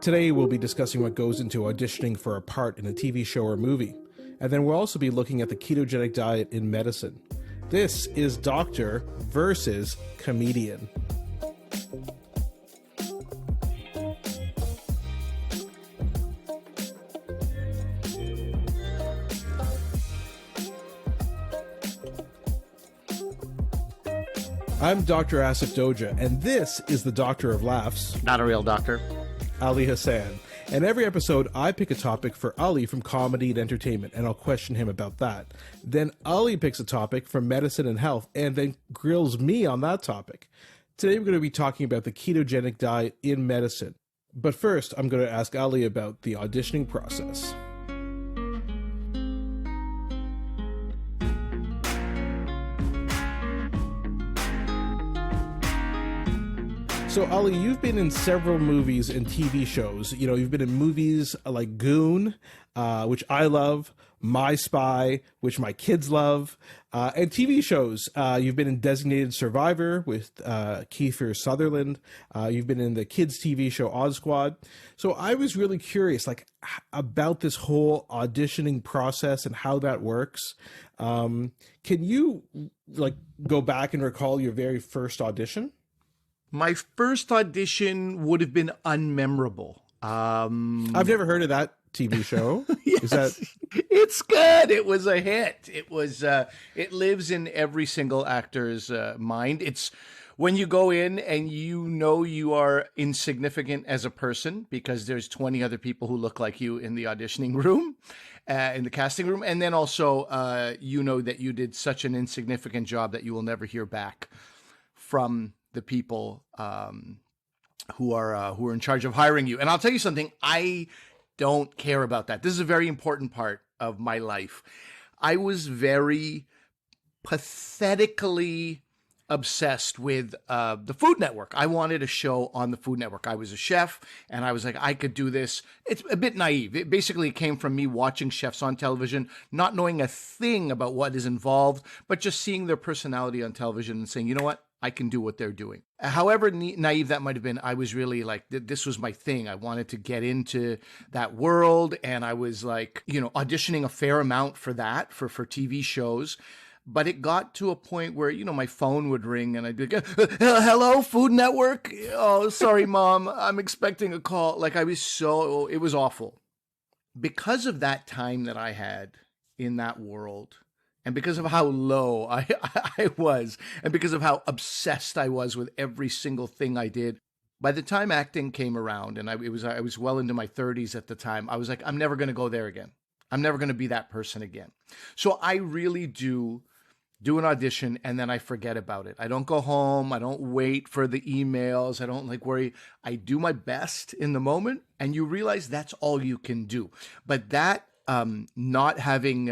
Today we'll be discussing what goes into auditioning for a part in a TV show or movie. And then we'll also be looking at the ketogenic diet in medicine. This is Doctor versus Comedian. I'm Dr. Asif Doja, and this is the Doctor of Laughs. Not a real doctor. Ali Hassan. And every episode, I pick a topic for Ali from comedy and entertainment, and I'll question him about that. Then Ali picks a topic from medicine and health, and then grills me on that topic. Today, we're going to be talking about the ketogenic diet in medicine. But first, I'm going to ask Ali about the auditioning process. So, Ali, you've been in several movies and TV shows. You know, you've been in movies like Goon, which I love, My Spy, which my kids love, and TV shows. You've been in Designated Survivor with Kiefer Sutherland. You've been in the kids' TV show Odd Squad. So I was really curious, about this whole auditioning process and how that works. Can you, go back and recall your very first audition? My first audition would have been unmemorable. I've never heard of that TV show. Yes, it's good. It was a hit. It was. It lives in every single actor's mind. It's when you go in and you know you are insignificant as a person because there's 20 other people who look like you in the auditioning room, in the casting room, and then also you know that you did such an insignificant job that you will never hear back from the people who are in charge of hiring you. And I'll tell you something, I don't care about that. This is a very important part of my life. I was very pathetically obsessed with the Food Network. I wanted a show on the Food Network. I was a chef, and I was like, I could do this. It's a bit naive. It basically came from me watching chefs on television, not knowing a thing about what is involved, but just seeing their personality on television and saying, you know what? I can do what they're doing. However naive that might have been, I was really like, this was my thing. I wanted to get into that world. And I was auditioning a fair amount for that, for TV shows. But it got to a point where, my phone would ring and I'd be like, hello, Food Network? Oh, sorry, Mom. I'm expecting a call. It was awful. Because of that time that I had in that world, and because of how low I was, and because of how obsessed I was with every single thing I did, by the time acting came around, and I was well into my 30s at the time, I was like, I'm never going to go there again. I'm never going to be that person again. So I really do an audition, and then I forget about it. I don't go home. I don't wait for the emails. I don't worry. I do my best in the moment, and you realize that's all you can do. But that not having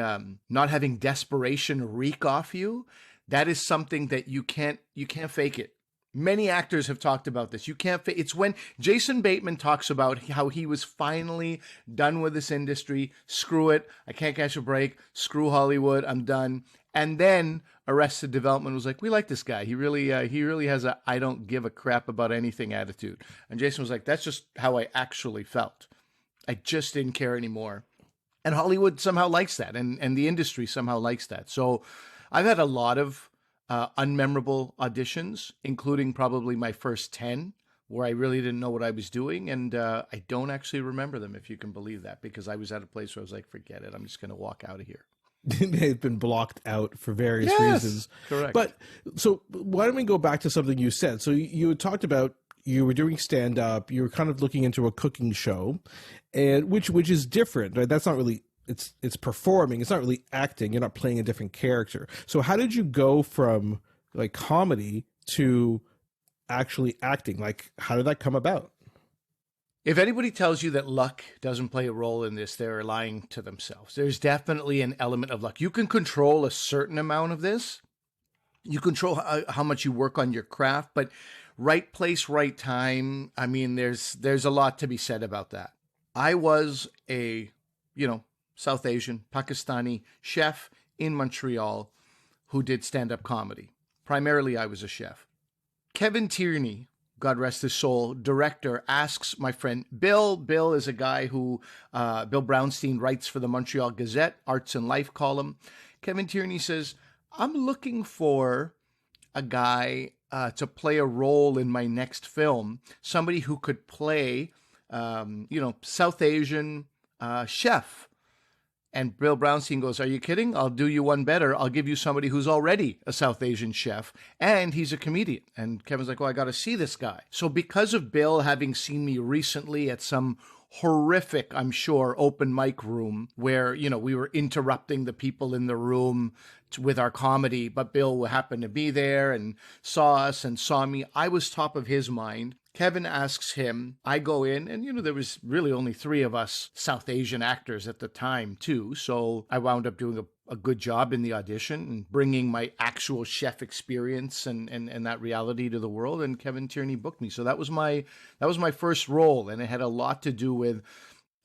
desperation reek off you, that is something that you can't fake it. Many actors have talked about this. You can't fake. It's when Jason Bateman talks about how he was finally done with this industry. Screw it. I can't catch a break. Screw Hollywood. I'm done. And then Arrested Development was like, we like this guy. He really has a I don't give a crap about anything attitude. And Jason was like, that's just how I actually felt. I just didn't care anymore. And Hollywood somehow likes that, and the industry somehow likes that. So I've had a lot of unmemorable auditions, including probably my first 10, where I really didn't know what I was doing. And I don't actually remember them, if you can believe that, because I was at a place where I was like, forget it. I'm just going to walk out of here. They've been blocked out for various reasons. Correct. But so why don't we go back to something you said? So you had talked about you were doing stand-up, you were kind of looking into a cooking show, and which is different, right? That's not really, it's performing, it's not really acting, you're not playing a different character. So how did you go from comedy to actually acting? How did that come about? If anybody tells you that luck doesn't play a role in this, they're lying to themselves. There's definitely an element of luck. You can control a certain amount of this. You control how much you work on your craft, but right place, right time. I mean, there's a lot to be said about that. I was a, South Asian, Pakistani chef in Montreal who did stand-up comedy. Primarily, I was a chef. Kevin Tierney God rest his soul, director, asks my friend Bill. Bill is a guy who, Bill Brownstein, writes for the Montreal Gazette, Arts and Life column. Kevin Tierney says, I'm looking for a guy to play a role in my next film, somebody who could play, South Asian chef. And Bill Brownstein goes, are you kidding? I'll do you one better. I'll give you somebody who's already a South Asian chef, and he's a comedian. And Kevin's like, well, I got to see this guy. So because of Bill having seen me recently at some horrific, I'm sure, open mic room where, we were interrupting the people in the room with our comedy, but Bill happened to be there and saw us and saw me, I was top of his mind. Kevin asks him, I go in, and there was really only 3 of us South Asian actors at the time too. So I wound up doing a good job in the audition and bringing my actual chef experience and that reality to the world. And Kevin Tierney booked me. So that was my first role. And it had a lot to do with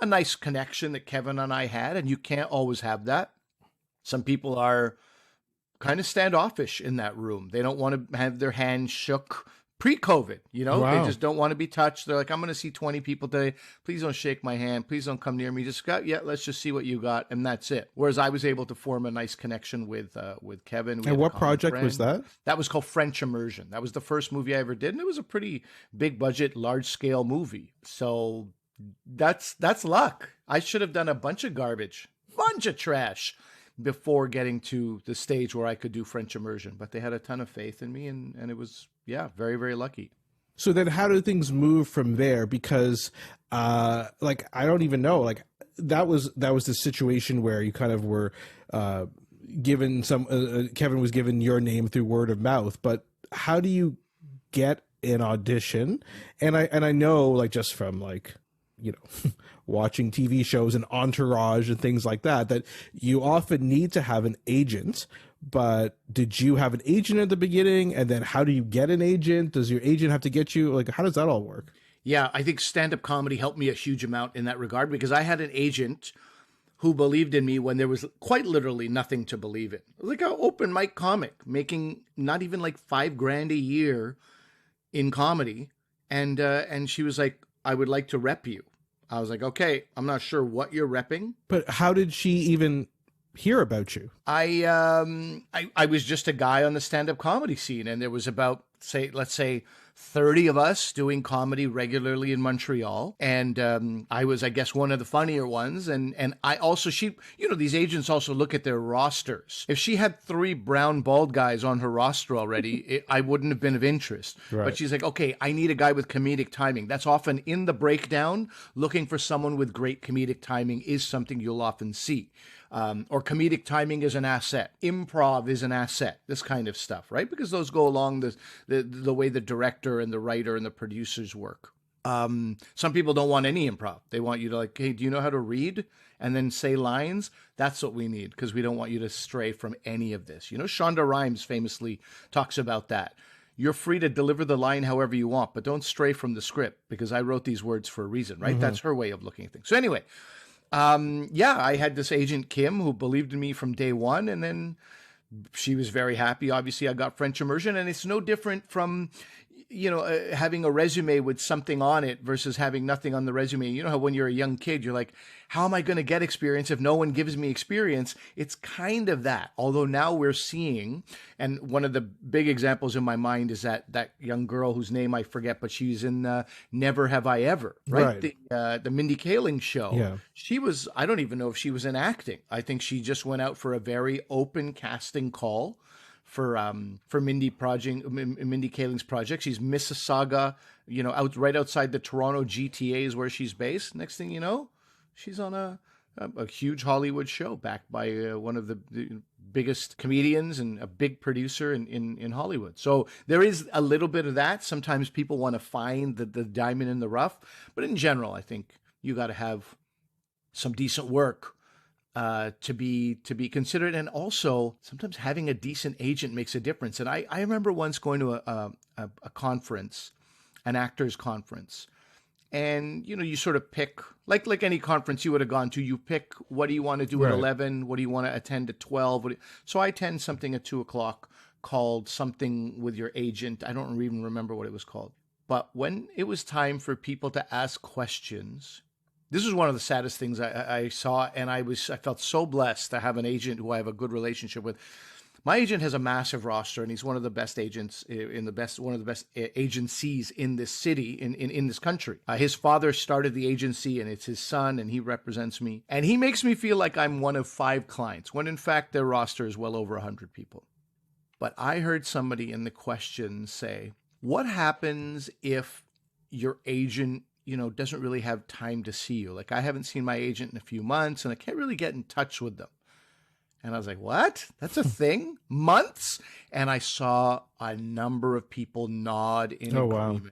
a nice connection that Kevin and I had. And you can't always have that. Some people are kind of standoffish in that room. They don't want to have their hands shook. Pre-COVID, Wow. They just don't want to be touched. They're like, I'm going to see 20 people today. Please don't shake my hand. Please don't come near me. Just let's just see what you got. And that's it. Whereas I was able to form a nice connection with Kevin. And what project was that? That was called French Immersion. That was the first movie I ever did. And it was a pretty big budget, large scale movie. So that's luck. I should have done a bunch of garbage, bunch of trash before getting to the stage where I could do French Immersion. But they had a ton of faith in me, and it was, very, very lucky. So then how do things move from there? Because, I don't even know, that was the situation where you kind of were given Kevin was given your name through word of mouth, but how do you get an audition? And I know, just from watching TV shows and Entourage and things like that you often need to have an agent. But did you have an agent at the beginning? And then how do you get an agent? Does your agent have to get you? How does that all work? Yeah, I think stand-up comedy helped me a huge amount in that regard because I had an agent who believed in me when there was quite literally nothing to believe in. Like an open mic comic making not even $5,000 a year in comedy. And she was like, I would like to rep you. I was like, okay, I'm not sure what you're repping. But how did she even hear about you? I was just a guy on the stand-up comedy scene, and there was about, let's say 30 of us doing comedy regularly in Montreal. And I was, I guess, one of the funnier ones. And I also, these agents also look at their rosters. If she had 3 brown bald guys on her roster already, I wouldn't have been of interest. Right. But she's like, okay, I need a guy with comedic timing. That's often in the breakdown. Looking for someone with great comedic timing is something you'll often see. Or comedic timing is an asset. Improv is an asset. This kind of stuff, right? Because those go along the way the director and the writer and the producers work. Some people don't want any improv. They want you to hey, do you know how to read? And then say lines. That's what we need because we don't want you to stray from any of this. Shonda Rhimes famously talks about that. You're free to deliver the line however you want, but don't stray from the script because I wrote these words for a reason, right? Mm-hmm. That's her way of looking at things. So anyway, I had this agent, Kim, who believed in me from day one. And then she was very happy. Obviously, I got French Immersion. And it's no different from, having a resume with something on it versus having nothing on the resume. You know how when you're a young kid, you're like, how am I going to get experience if no one gives me experience? It's kind of that. Although now we're seeing, and one of the big examples in my mind is that young girl whose name I forget, but she's in Never Have I Ever, right? The Mindy Kaling show. Yeah. She was, I don't even know if she was in acting. I think she just went out for a very open casting call for Mindy Kaling's project. She's Mississauga, right outside the Toronto GTA is where she's based. Next thing you know, she's on a huge Hollywood show backed by one of the biggest comedians and a big producer in Hollywood. So there is a little bit of that. Sometimes people want to find the diamond in the rough, but in general, I think you got to have some decent work to be considered. And also sometimes having a decent agent makes a difference. And I remember once going to a conference, an actors conference, and, you sort of pick, like any conference you would have gone to, you pick, what do you want to do at 11? What do you want to attend at 12? So I attend something at 2:00 called something with your agent. I don't even remember what it was called. But when it was time for people to ask questions, this was one of the saddest things I saw, and I felt so blessed to have an agent who I have a good relationship with. My agent has a massive roster, and he's one of the best agents one of the best agencies in this city, in this country. His father started the agency, and it's his son, and he represents me. And he makes me feel like I'm one of 5 clients, when in fact their roster is well over 100 people. But I heard somebody in the question say, what happens if your agent, doesn't really have time to see you? Like, I haven't seen my agent in a few months, and I can't really get in touch with them. And I was like, what? That's a thing? Months? And I saw a number of people nod in agreement. Wow.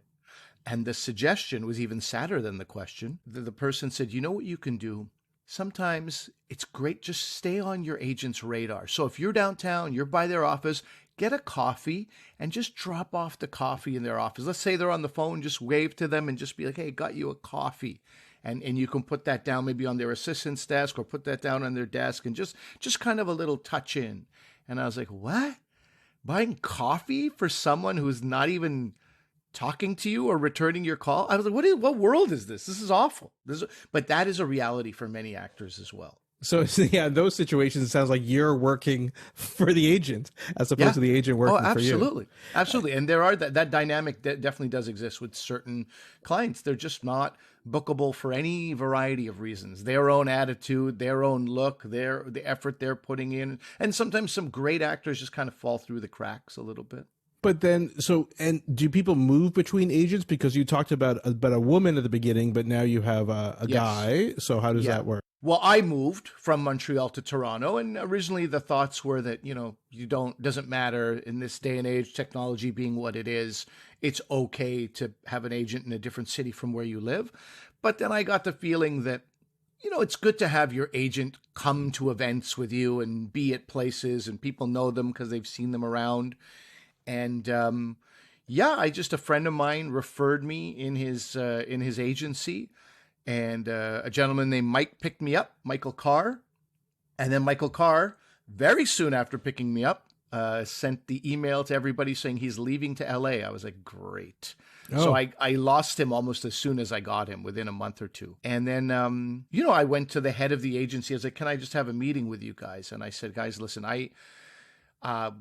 And the suggestion was even sadder than the question. The person said, you know what you can do? Sometimes it's great, just stay on your agent's radar. So if you're downtown, you're by their office, get a coffee and just drop off the coffee in their office. Let's say they're on the phone, just wave to them and just be like, hey, got you a coffee. And you can put that down maybe on their assistant's desk, or put that down on their desk, and just kind of a little touch in. And I was like, what? Buying coffee for someone who's not even talking to you or returning your call? I was like, what world is this? This is awful. But that is a reality for many actors as well. So yeah, in those situations, it sounds like you're working for the agent as opposed to the agent working for you. Absolutely. Absolutely. And there are that dynamic that definitely does exist with certain clients. They're just not bookable for any variety of reasons. Their own attitude, their own look, the effort they're putting in. And sometimes some great actors just kind of fall through the cracks a little bit. But then, and do people move between agents? Because you talked about a woman at the beginning, but now you have a guy. So how does that work? Well, I moved from Montreal to Toronto, and originally the thoughts were that, doesn't matter in this day and age, technology being what it is, it's okay to have an agent in a different city from where you live. But then I got the feeling that, it's good to have your agent come to events with you and be at places, and people know them because they've seen them around. And a friend of mine referred me in his agency. And a gentleman named Mike picked me up, Michael Carr. And then Michael Carr, very soon after picking me up, sent the email to everybody saying he's leaving to LA. I was like, great. Oh. So I lost him almost as soon as I got him, within a month or two. And then, I went to the head of the agency. I was like, can I just have a meeting with you guys? And I said, guys, listen,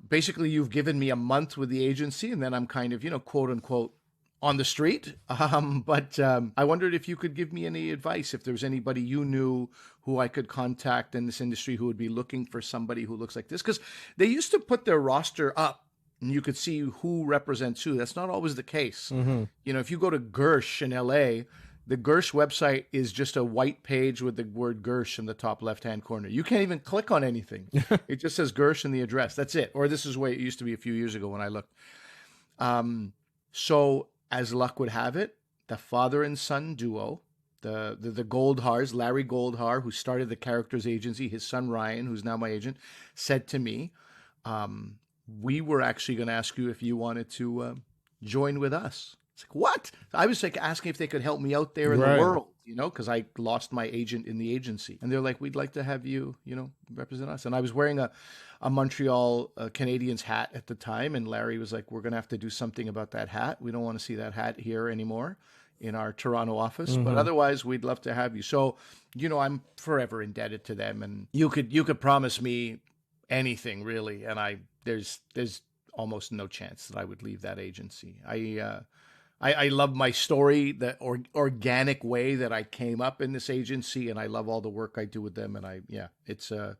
basically you've given me a month with the agency, and then I'm kind of, quote unquote, on the street. But I wondered if you could give me any advice, if there's anybody you knew who I could contact in this industry who would be looking for somebody who looks like this. Because they used to put their roster up and you could see who represents who. That's not always the case. Mm-hmm. If you go to Gersh in LA, the Gersh website is just a white page with the word Gersh in the top left-hand corner. You can't even click on anything. It just says Gersh and the address. That's it. Or this is the way it used to be a few years ago when I looked. So as luck would have it, the father and son duo, the Goldhars, Larry Goldhar, who started the Characters Agency, his son Ryan, who's now my agent, said to me, we were actually going to ask you if you wanted to join with us. It's like, what? I was like asking if they could help me out there in the world, because I lost my agent in the agency. And they're like, we'd like to have you, represent us. And I was wearing a Montreal Canadiens hat at the time. And Larry was like, we're going to have to do something about that hat. We don't want to see that hat here anymore in our Toronto office. Mm-hmm. But otherwise, we'd love to have you. So, I'm forever indebted to them. And you could promise me anything, really. And there's almost no chance that I would leave that agency. I love my story, the organic way that I came up in this agency, and I love all the work I do with them. And it's a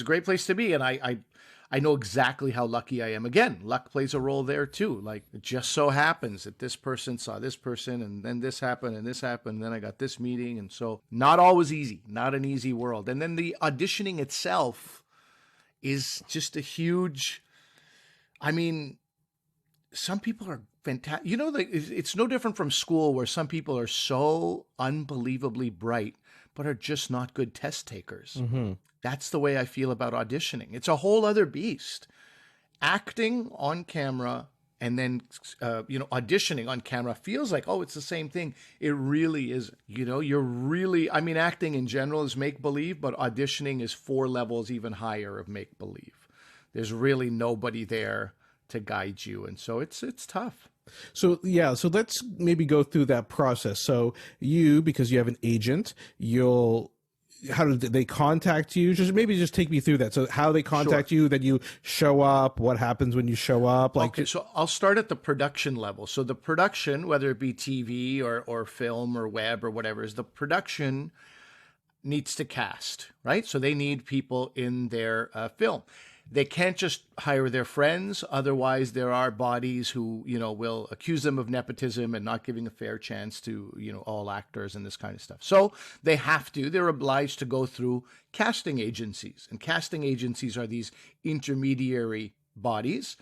great place to be. And I know exactly how lucky I am. Again, luck plays a role there too. Like, it just so happens that this person saw this person, and then this happened, and then I got this meeting. And so not always easy, not an easy world. And then the auditioning itself is just a huge, some people are fantastic. It's no different from school, where some people are so unbelievably bright, but are just not good test takers. Mm-hmm. That's the way I feel about auditioning. It's a whole other beast. Acting on camera and then, auditioning on camera feels like, oh, it's the same thing. It really is. You're really, acting in general is make-believe, but auditioning is 4 levels even higher of make-believe. There's really nobody there to guide you. And so it's tough. So yeah, so let's maybe go through that process. So you, because you have an agent, how do they contact you? Just take me through that. So how they contact you, then you show up, what happens when you show up? Okay, so I'll start at the production level. So the production, whether it be TV or film or web or whatever, is the production needs to cast, right? So they need people in their film. They can't just hire their friends. Otherwise, there are bodies who, will accuse them of nepotism and not giving a fair chance to, all actors and this kind of stuff. So they're obliged to go through casting agencies. And casting agencies are these intermediary bodies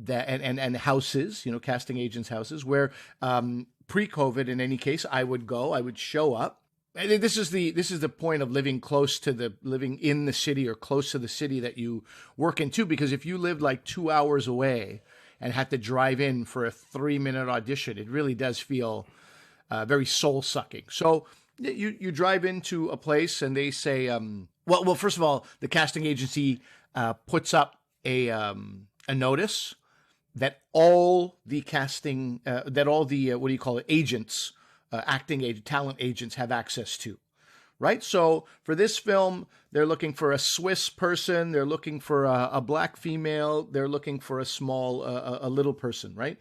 and houses, casting agents' houses, where pre-COVID, in any case, I would show up. And this is the point of living in the city or close to the city that you work in too, because if you lived like 2 hours away and had to drive in for a 3-minute audition, it really does feel very soul sucking. So you drive into a place and they say, well, first of all, the casting agency puts up a notice that all the agents, talent agents have access to, right? So for this film, they're looking for a Swiss person, they're looking for a black female, they're looking for a little person, right?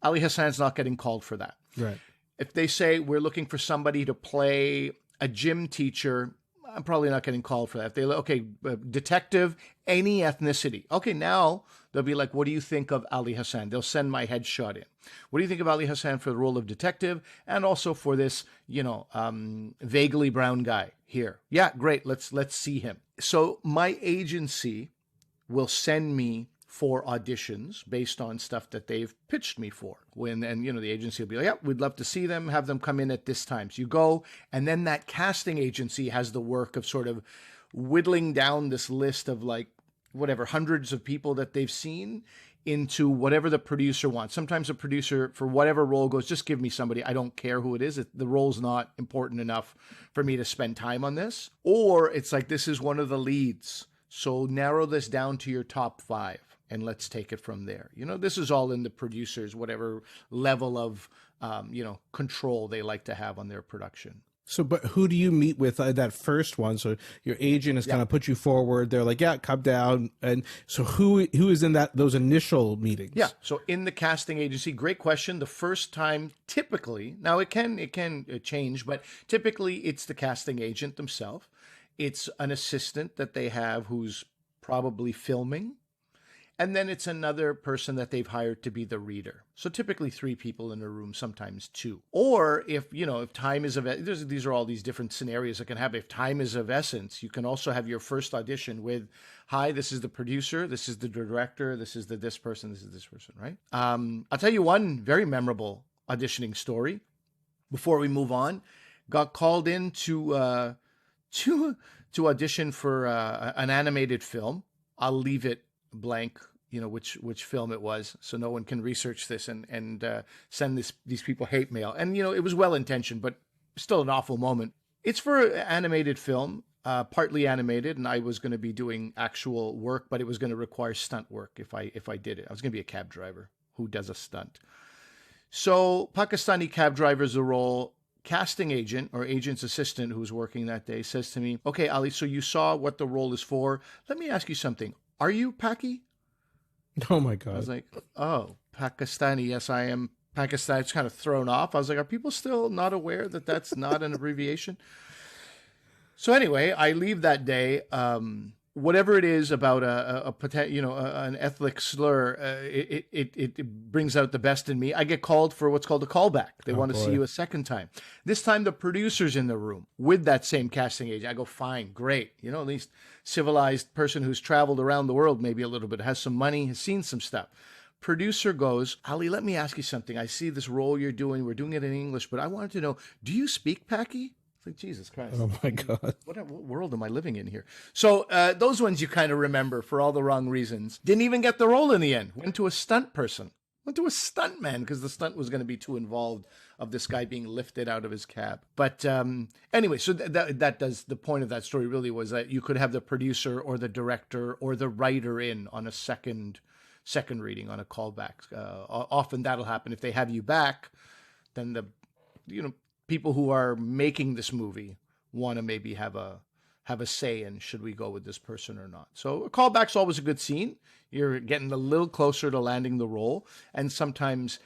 Ali Hassan's not getting called for that. Right. If they say we're looking for somebody to play a gym teacher, I'm probably not getting called for that. Detective, any ethnicity. Okay, now they'll be like, what do you think of Ali Hassan? They'll send my headshot in. What do you think of Ali Hassan for the role of detective and also for this, vaguely brown guy here? Yeah, great. Let's see him. So my agency will send me for auditions based on stuff that they've pitched me for. The agency will be like, yeah, we'd love to see them, have them come in at this time. So you go, and then that casting agency has the work of sort of whittling down this list of hundreds of people that they've seen into whatever the producer wants. Sometimes a producer, for whatever role, goes, just give me somebody. I don't care who it is. The role's not important enough for me to spend time on this. Or it's like, this is one of the leads, so narrow this down to your top 5. And let's take it from there. This is all in the producers, whatever level of, control they like to have on their production. So, but who do you meet with that first one? So your agent has kind of put you forward. They're like, yeah, come down. And so who is in those initial meetings? Yeah. So in the casting agency, great question. The first time, typically, now it can change, but typically it's the casting agent themselves. It's an assistant that they have who's probably filming. And then it's another person that they've hired to be the reader. So typically 3 people in a room, sometimes 2. Or if time is these are all these different scenarios that can happen. If time is of essence, you can also have your first audition with, hi, this is the producer, this is the director, this is this person, this is this person, right? I'll tell you one very memorable auditioning story before we move on. Got called in to audition for an animated film. I'll leave it blank, which film it was, so no one can research this and send these people hate mail. And it was well intentioned, but still an awful moment. It's for an animated film, partly animated, and I was going to be doing actual work, but it was going to require stunt work if I did it. I was going to be a cab driver who does a stunt. So Pakistani cab driver's a role. Casting agent or agent's assistant who was working that day says to me, okay, Ali, so you saw what the role is for. Let me ask you something. Are you Paki? Oh my God. I was like, oh, Pakistani. Yes, I am Pakistani. It's kind of thrown off. I was like, are people still not aware that that's not an abbreviation? So anyway, I leave that day. Whatever it is about an ethnic slur, it brings out the best in me. I get called for what's called a callback. They want to see you a second time. This time the producer's in the room with that same casting agent. I go, fine, great. At least civilized person who's traveled around the world maybe a little bit, has some money, has seen some stuff. Producer goes, Ali, let me ask you something. I see this role you're doing. We're doing it in English, but I wanted to know, do you speak Paki? Like, Jesus Christ. Oh my God. What world am I living in here? So those ones you kind of remember for all the wrong reasons. Didn't even get the role in the end. Went to a stunt person. Went to a stunt man because the stunt was going to be too involved of this guy being lifted out of his cab. But anyway, so that does, the point of that story really was that you could have the producer or the director or the writer in on a second second reading on a callback. Often that'll happen if they have you back. Then the people who are making this movie want to maybe have a say in should we go with this person or not. So a callback's always a good scene. You're getting a little closer to landing the role, and sometimes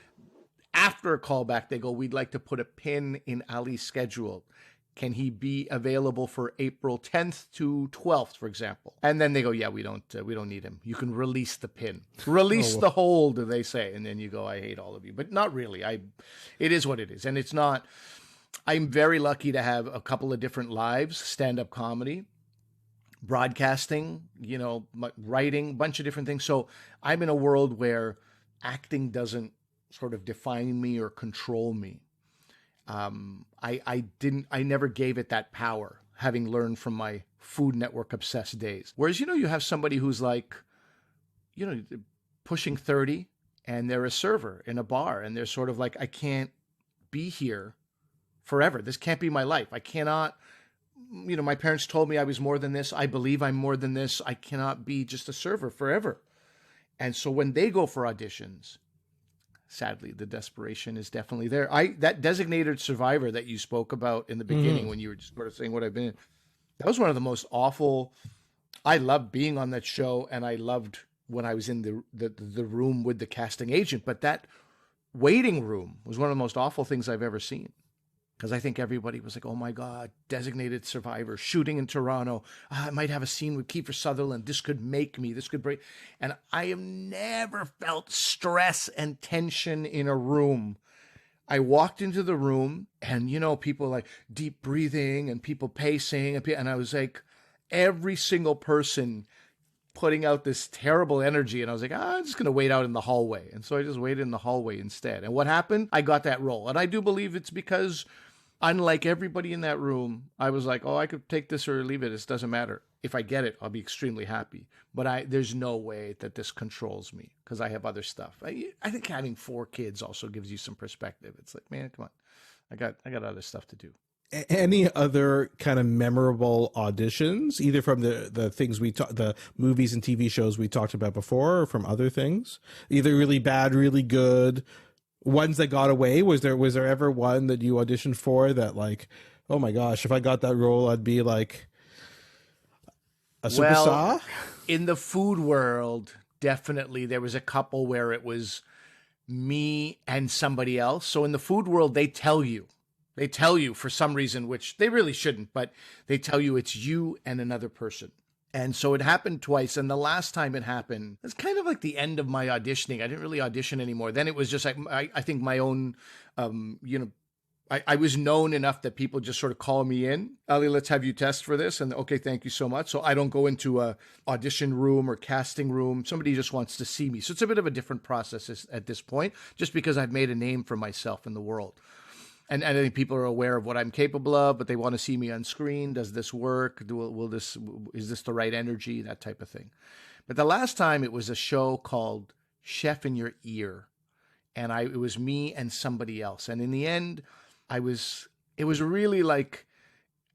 after a callback, they go, we'd like to put a pin in Ali's schedule. Can he be available for April 10th to 12th, for example? And then they go, yeah, we don't need him. You can release the pin. Release the hold, they say. And then you go, I hate all of you. But not really. It is what it is. And it's not, I'm very lucky to have a couple of different lives, stand-up comedy, broadcasting, writing, a bunch of different things. So I'm in a world where acting doesn't sort of define me or control me. I never gave it that power, having learned from my Food Network obsessed days. Whereas, you have somebody who's like, pushing 30 and they're a server in a bar and they're sort of like, I can't be here forever. This can't be my life. I cannot, my parents told me I was more than this. I believe I'm more than this. I cannot be just a server forever. And so when they go for auditions, sadly, the desperation is definitely there. That designated survivor that you spoke about in the beginning when you were just sort of saying what I've been in, that was one of the most awful. I loved being on that show, and I loved when I was in the room with the casting agent. But that waiting room was one of the most awful things I've ever seen. Because I think everybody was like, oh my God, designated survivor, shooting in Toronto. I might have a scene with Kiefer Sutherland. This could make me, this could break. And I have never felt stress and tension in a room. I walked into the room and, people like deep breathing and people pacing. And I was like, every single person putting out this terrible energy. And I was like, I'm just going to wait out in the hallway. And so I just waited in the hallway instead. And what happened? I got that role. And I do believe it's because, unlike everybody in that room, I was like, oh, I could take this or leave it. It doesn't matter. If I get it, I'll be extremely happy. But there's no way that this controls me because I have other stuff. I think having 4 kids also gives you some perspective. It's like, man, come on. I got other stuff to do. Any other kind of memorable auditions, either from the things the movies and TV shows we talked about before, or from other things? Either really bad, really good, ones that got away. Was there ever one that you auditioned for that, like, oh my gosh, if I got that role, I'd be like a superstar? Well, in the food world, definitely there was a couple where it was me and somebody else. So in the food world, they tell you for some reason, which they really shouldn't, but they tell you it's you and another person. And so it happened twice. And the last time it happened, it's kind of like the end of my auditioning. I didn't really audition anymore. Then it was just like, I think my own, I was known enough that people just sort of call me in. Ali, let's have you test for this. And okay, thank you so much. So I don't go into a audition room or casting room. Somebody just wants to see me. So it's a bit of a different process at this point, just because I've made a name for myself in the world. And I think people are aware of what I'm capable of, but they want to see me on screen. Does this work? Is this the right energy? That type of thing. But the last time it was a show called Chef in Your Ear. And it was me and somebody else. And in the end, it was really like,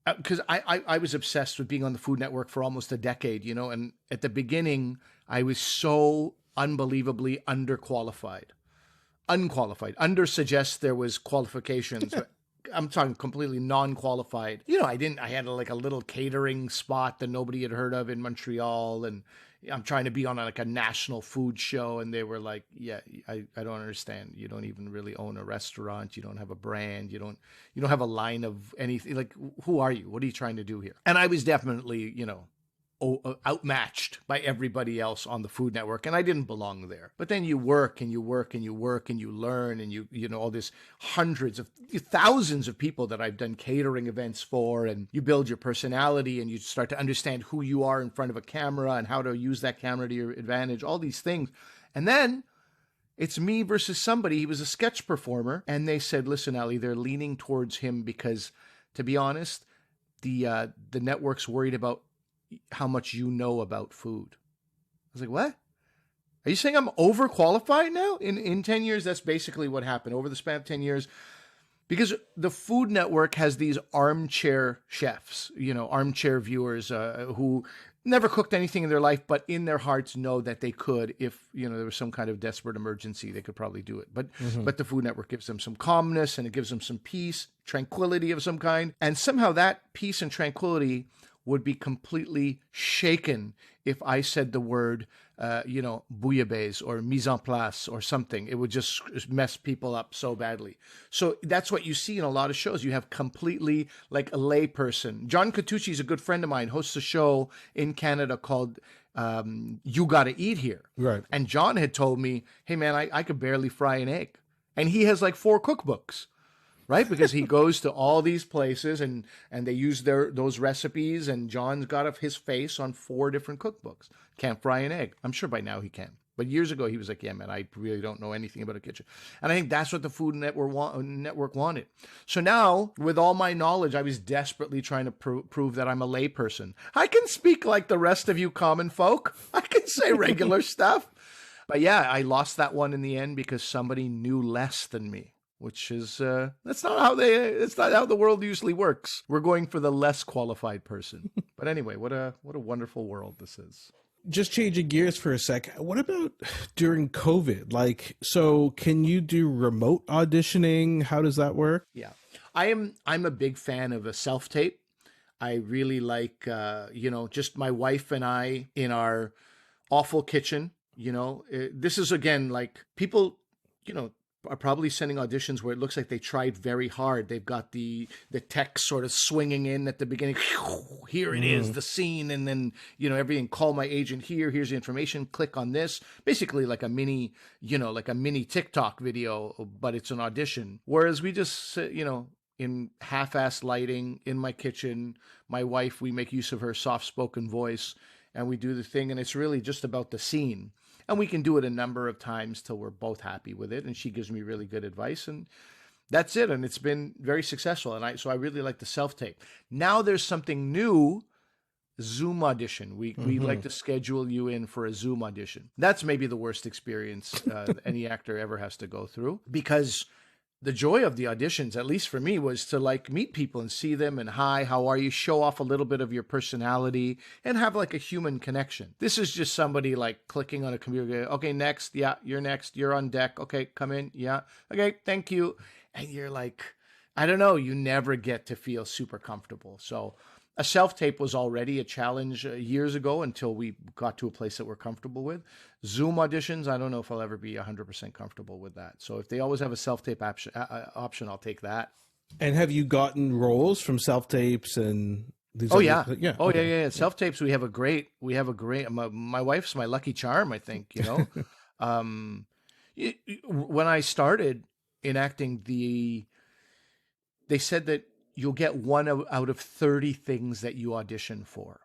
because I was obsessed with being on the Food Network for almost a decade, and at the beginning, I was so unbelievably underqualified. Unqualified. Under suggests there was qualifications. But I'm talking completely non-qualified. I had like a little catering spot that nobody had heard of in Montreal, and I'm trying to be on like a national food show, and they were like, yeah, I don't understand. You don't even really own a restaurant. You don't have a brand. You don't have a line of anything. Like, who are you? What are you trying to do here? And I was definitely, outmatched by everybody else on the Food Network, and I didn't belong there. But then you work and you work and you work and you learn, and you all this hundreds of thousands of people that I've done catering events for, and you build your personality and you start to understand who you are in front of a camera and how to use that camera to your advantage, all these things. And then it's me versus somebody. He was a sketch performer, and they said, listen, Ali, they're leaning towards him because, to be honest, the network's worried about how much you know about food. I was like, what? Are you saying I'm overqualified now? In 10 years, that's basically what happened over the span of 10 years. Because the Food Network has these armchair chefs, armchair viewers who never cooked anything in their life, but in their hearts know that they could, if there was some kind of desperate emergency, they could probably do it. But the Food Network gives them some calmness, and it gives them some peace, tranquility of some kind. And somehow that peace and tranquility would be completely shaken if I said the word, bouillabaisse or mise en place or something. It would just mess people up so badly. So that's what you see in a lot of shows. You have completely like a lay person. John Catucci is a good friend of mine, hosts a show in Canada called You Gotta Eat Here. Right. And John had told me, hey man, I could barely fry an egg. And he has like 4 cookbooks. Right, because he goes to all these places and they use those recipes, and John's got his face on 4 different cookbooks. Can't fry an egg. I'm sure by now he can. But years ago he was like, yeah, man, I really don't know anything about a kitchen. And I think that's what the Food Network wanted. So now, with all my knowledge, I was desperately trying to prove that I'm a layperson. I can speak like the rest of you common folk. I can say regular stuff. But yeah, I lost that one in the end because somebody knew less than me. Which is it's not how the world usually works. We're going for the less qualified person. But anyway, what a wonderful world this is. Just changing gears for a sec. What about during COVID? Like, so can you do remote auditioning? How does that work? Yeah, I'm a big fan of a self-tape. I really like just my wife and I in our awful kitchen. This is again like people are probably sending auditions where it looks like they tried very hard. They've got the text sort of swinging in at the beginning. Here it is, the scene, and then everything. Call my agent here. Here's the information. Click on this. Basically, like a mini TikTok video, but it's an audition. Whereas we just in half-assed lighting in my kitchen. My wife, we make use of her soft-spoken voice, and we do the thing, and it's really just about the scene. And we can do it a number of times till we're both happy with it. And she gives me really good advice. And that's it. And it's been very successful. And so I really like the self-tape. Now there's something new, Zoom audition. We like to schedule you in for a Zoom audition. That's maybe the worst experience any actor ever has to go through. Because the joy of the auditions, at least for me, was to like meet people and see them and hi, how are you? Show off a little bit of your personality and have like a human connection. This is just somebody like clicking on a computer. Okay, next. Yeah, you're next. You're on deck. Okay, come in. Yeah. Okay, thank you. And you're like, I don't know, you never get to feel super comfortable. So a self-tape was already a challenge years ago until we got to a place that we're comfortable with. Zoom auditions, I don't know if I'll ever be 100% comfortable with that. So if they always have a self-tape option, I'll take that. And have you gotten roles from self-tapes and these? Oh, yeah. Yeah. Self-tapes, we have a great, my wife's my lucky charm, I think, when I started in acting, they said that you'll get 1 out of 30 things that you audition for.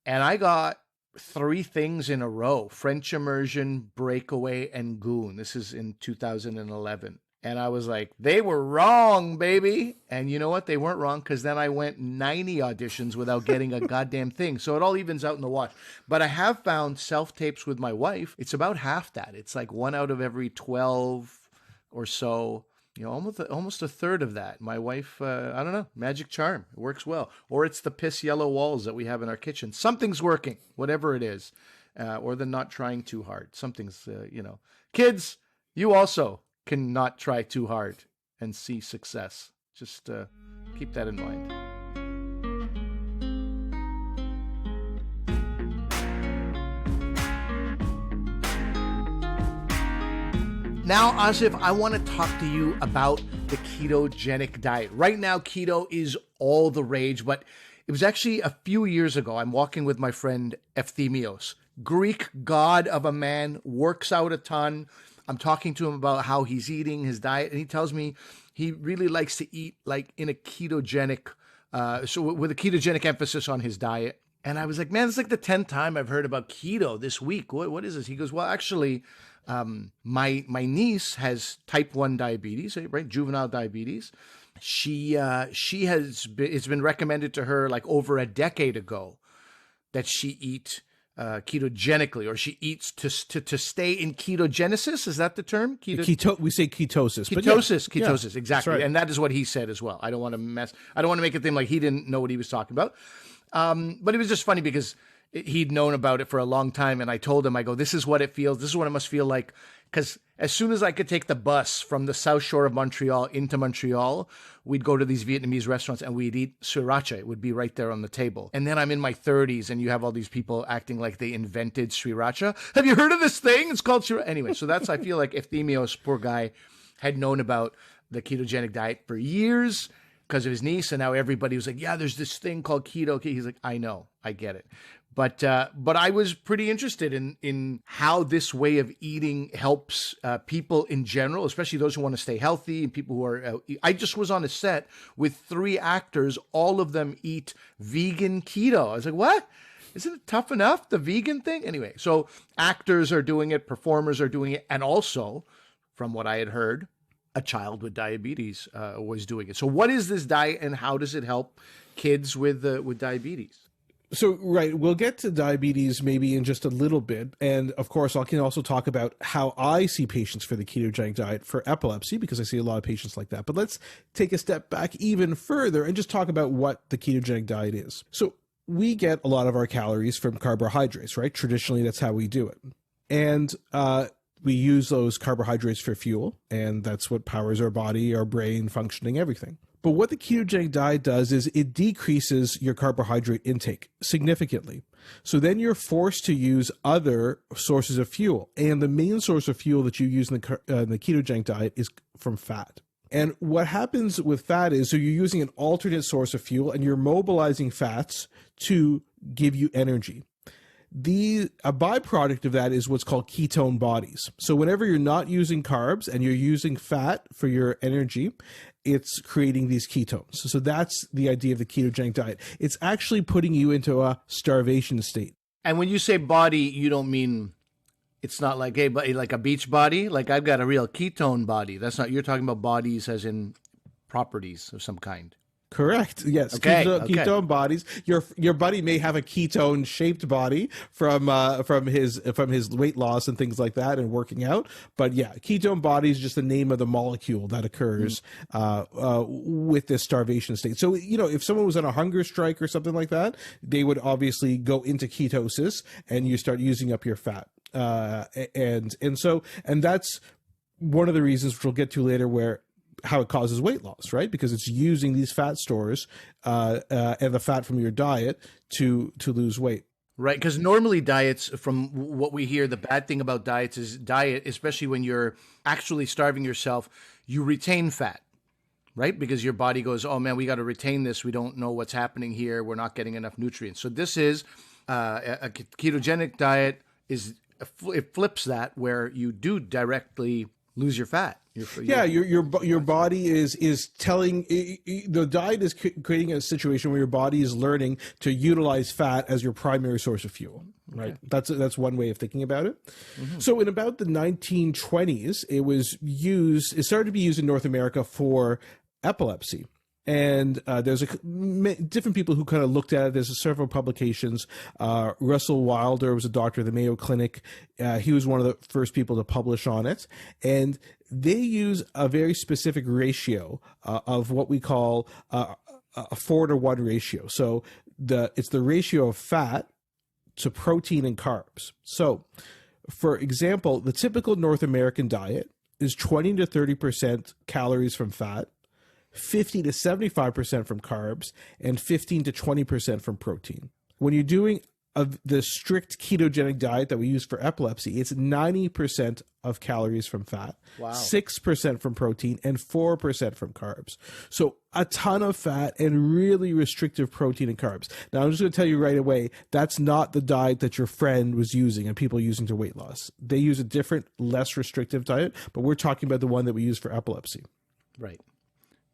And I got 3 things in a row: French Immersion, Breakaway, and Goon. This is in 2011. And I was like, they were wrong, baby. And you know what? They weren't wrong, because then I went 90 auditions without getting a goddamn thing. So it all evens out in the wash. But I have found self-tapes with my wife. It's about half that. It's like 1 out of every 12 or so. Almost a third of that. My wife, I don't know, magic charm. It works well. Or it's the piss yellow walls that we have in our kitchen. Something's working, whatever it is. Or the not trying too hard. Something's, Kids, you also can not try too hard and see success. Just keep that in mind. Now, Asif, I want to talk to you about the ketogenic diet. Right now, keto is all the rage, but it was actually a few years ago. I'm walking with my friend Ephthemios, Greek god of a man, works out a ton. I'm talking to him about how he's eating, his diet, and he tells me he really likes to eat like in a ketogenic, so with a ketogenic emphasis on his diet. And I was like, man, it's like the 10th time I've heard about keto this week. What is this? He goes, well, actually, my niece has type 1 diabetes, right? Juvenile diabetes. It's been recommended to her like over a decade ago that she eat ketogenically, or she eats to stay in ketogenesis. Is that the term? We say ketosis. Ketosis, exactly. Right. And that is what he said as well. I don't want to make it seem like he didn't know what he was talking about. But it was just funny because he'd known about it for a long time. And I told him, I go, this is what it feels. This is what it must feel like. Because as soon as I could take the bus from the South Shore of Montreal into Montreal, we'd go to these Vietnamese restaurants and we'd eat sriracha. It would be right there on the table. And then I'm in my 30s and you have all these people acting like they invented sriracha. Have you heard of this thing? It's called sriracha. Anyway, so that's, I feel like Efthymios, poor guy, had known about the ketogenic diet for years because of his niece. And now everybody was like, yeah, there's this thing called keto. He's like, I know, I get it. But I was pretty interested in how this way of eating helps people in general, especially those who want to stay healthy and people who are. I just was on a set with 3 actors. All of them eat vegan keto. I was like, what? Isn't it tough enough, the vegan thing? Anyway, so actors are doing it, performers are doing it, and also, from what I had heard, a child with diabetes was doing it. So what is this diet and how does it help kids with diabetes? So, right, we'll get to diabetes maybe in just a little bit. And of course, I can also talk about how I see patients for the ketogenic diet for epilepsy, because I see a lot of patients like that. But let's take a step back even further and just talk about what the ketogenic diet is. So we get a lot of our calories from carbohydrates, right? Traditionally, that's how we do it. And we use those carbohydrates for fuel, and that's what powers our body, our brain, functioning, everything. But what the ketogenic diet does is it decreases your carbohydrate intake significantly. So then you're forced to use other sources of fuel. And the main source of fuel that you use in the ketogenic diet is from fat. And what happens with fat is, so you're using an alternate source of fuel and you're mobilizing fats to give you energy. A byproduct of that is what's called ketone bodies. So whenever you're not using carbs and you're using fat for your energy, it's creating these ketones. So that's the idea of the ketogenic diet. It's actually putting you into a starvation state. And when you say body, you don't mean, it's not like, hey, like a beach body? Like I've got a real ketone body. That's not, you're talking about bodies as in properties of some kind. Correct. Yes. Okay. Ketone bodies. Your buddy may have a ketone shaped body from his weight loss and things like that and working out. But yeah, ketone body is just the name of the molecule that occurs with this starvation state. So, if someone was on a hunger strike or something like that, they would obviously go into ketosis and you start using up your fat. And that's one of the reasons, which we'll get to later, how it causes weight loss, right? Because it's using these fat stores and the fat from your diet to lose weight. Right, because normally diets, from what we hear, the bad thing about diets is especially when you're actually starving yourself, you retain fat, right? Because your body goes, oh man, we got to retain this. We don't know what's happening here. We're not getting enough nutrients. So this is a ketogenic diet. It flips that, where you do directly lose your fat. Your body is telling, the diet is creating a situation where your body is learning to utilize fat as your primary source of fuel, right? Okay. That's one way of thinking about it. Mm-hmm. So in about the 1920s, it started to be used in North America for epilepsy. And there's different people who kind of looked at it. There's several publications. Russell Wilder was a doctor at the Mayo Clinic. He was one of the first people to publish on it. And they use a very specific ratio of what we call a 4-to-1 ratio. So it's the ratio of fat to protein and carbs. So, for example, the typical North American diet is 20 to 30% calories from fat, 50 to 75% from carbs, and 15 to 20% from protein. When you're doing the strict ketogenic diet that we use for epilepsy, it's 90% of calories from fat, 6% from protein, and 4% from carbs. So a ton of fat and really restrictive protein and carbs. Now, I'm just going to tell you right away, that's not the diet that your friend was using and people using to weight loss. They use a different, less restrictive diet, but we're talking about the one that we use for epilepsy. Right.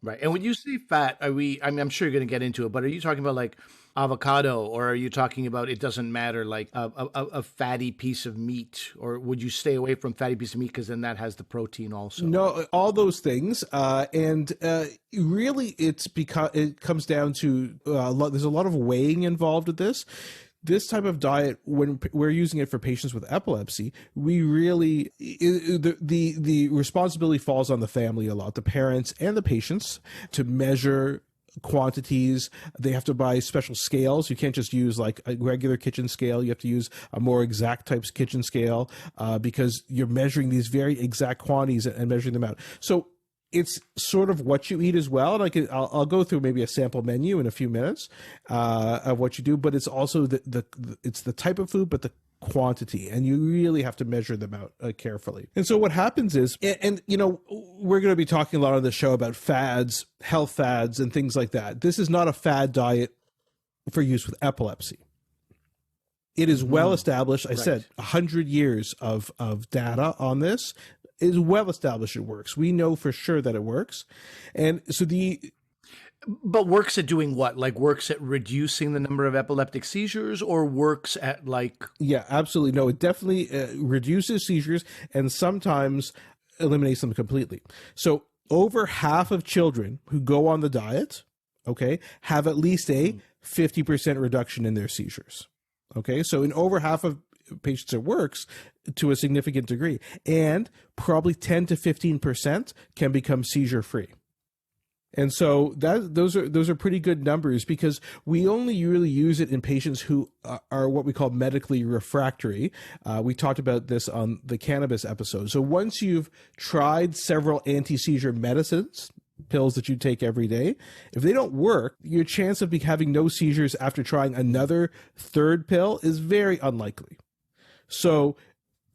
Right. And when you say fat, I'm sure you're going to get into it, but are you talking about like avocado, or are you talking about, it doesn't matter, like a fatty piece of meat, or would you stay away from fatty piece of meat because then that has the protein also? No, all those things. Really it's because it comes down to there's a lot of weighing involved with this. This type of diet, when we're using it for patients with epilepsy, we really, the responsibility falls on the family a lot, the parents and the patients, to measure quantities. They have to buy special scales. You can't just use like a regular kitchen scale. You have to use a more exact types kitchen scale because you're measuring these very exact quantities and measuring them out. So it's sort of what you eat as well. And I'll go through maybe a sample menu in a few minutes of what you do, but it's also it's the type of food, but the quantity, and you really have to measure them out carefully. And so what happens is, and you know, we're going to be talking a lot on the show about fads, health fads, and things like that. This is not a fad diet for use with epilepsy. It is well established. I said 100 years of data on this. It is well established it works. We know for sure that it works. And so But works at doing what? Like works at reducing the number of epileptic seizures, or works at like... Yeah, absolutely. No, it definitely reduces seizures and sometimes eliminates them completely. So over half of children who go on the diet, okay, have at least a 50% reduction in their seizures. Okay, so in over half of patients it works to a significant degree, and probably 10 to 15% can become seizure free. And so those are pretty good numbers, because we only really use it in patients who are what we call medically refractory. We talked about this on the cannabis episode. So once you've tried several anti-seizure medicines, pills that you take every day, if they don't work, your chance of having no seizures after trying another third pill is very unlikely. So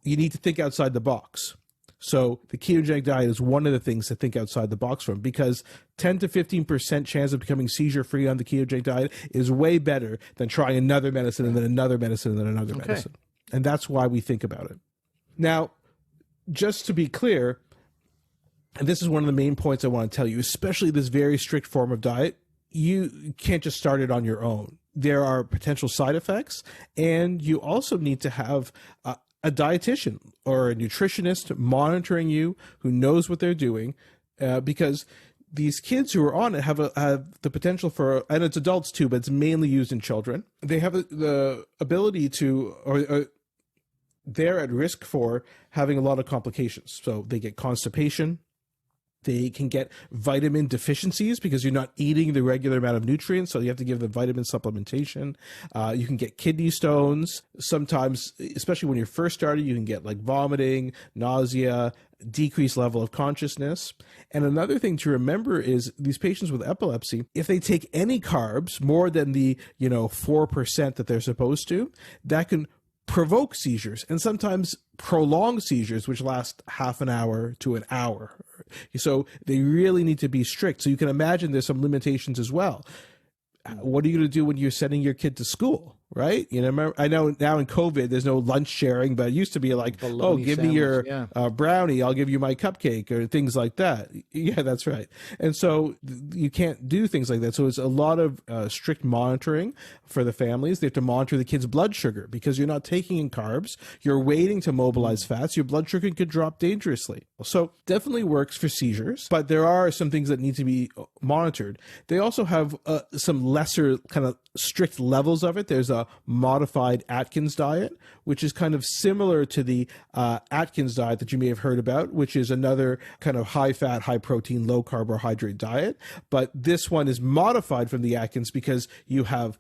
you need to think outside the box. So the ketogenic diet is one of the things to think outside the box from, because 10 to 15% chance of becoming seizure-free on the ketogenic diet is way better than trying another medicine and then another medicine and then another medicine. And that's why we think about it. Now, just to be clear, and this is one of the main points I want to tell you, especially this very strict form of diet, you can't just start it on your own. There are potential side effects, and you also need to have a dietitian or a nutritionist monitoring you who knows what they're doing, because these kids who are on it have the potential for, and it's adults too, but it's mainly used in children. They have the ability to, or they're at risk for having a lot of complications. So they get constipation. They can get vitamin deficiencies because you're not eating the regular amount of nutrients, so you have to give them vitamin supplementation. You can get kidney stones. Sometimes, especially when you're first starting, you can get like vomiting, nausea, decreased level of consciousness. And another thing to remember is these patients with epilepsy, if they take any carbs more than the 4% that they're supposed to, that can provoke seizures, and sometimes prolonged seizures, which last half an hour to an hour. So they really need to be strict. So you can imagine there's some limitations as well. What are you going to do when you're sending your kid to school, right? I know now in COVID, there's no lunch sharing, but it used to be like, bologna give sandwich, me your brownie, I'll give you my cupcake, or things like that. Yeah, that's right. And so you can't do things like that. So it's a lot of strict monitoring for the families. They have to monitor the kid's blood sugar, because you're not taking in carbs. You're waiting to mobilize fats. Your blood sugar could drop dangerously. So definitely works for seizures, but there are some things that need to be monitored. They also have some lesser kind of strict levels of it. There's a modified Atkins diet, which is kind of similar to the Atkins diet that you may have heard about, which is another kind of high fat, high protein, low carbohydrate diet. But this one is modified from the Atkins because you have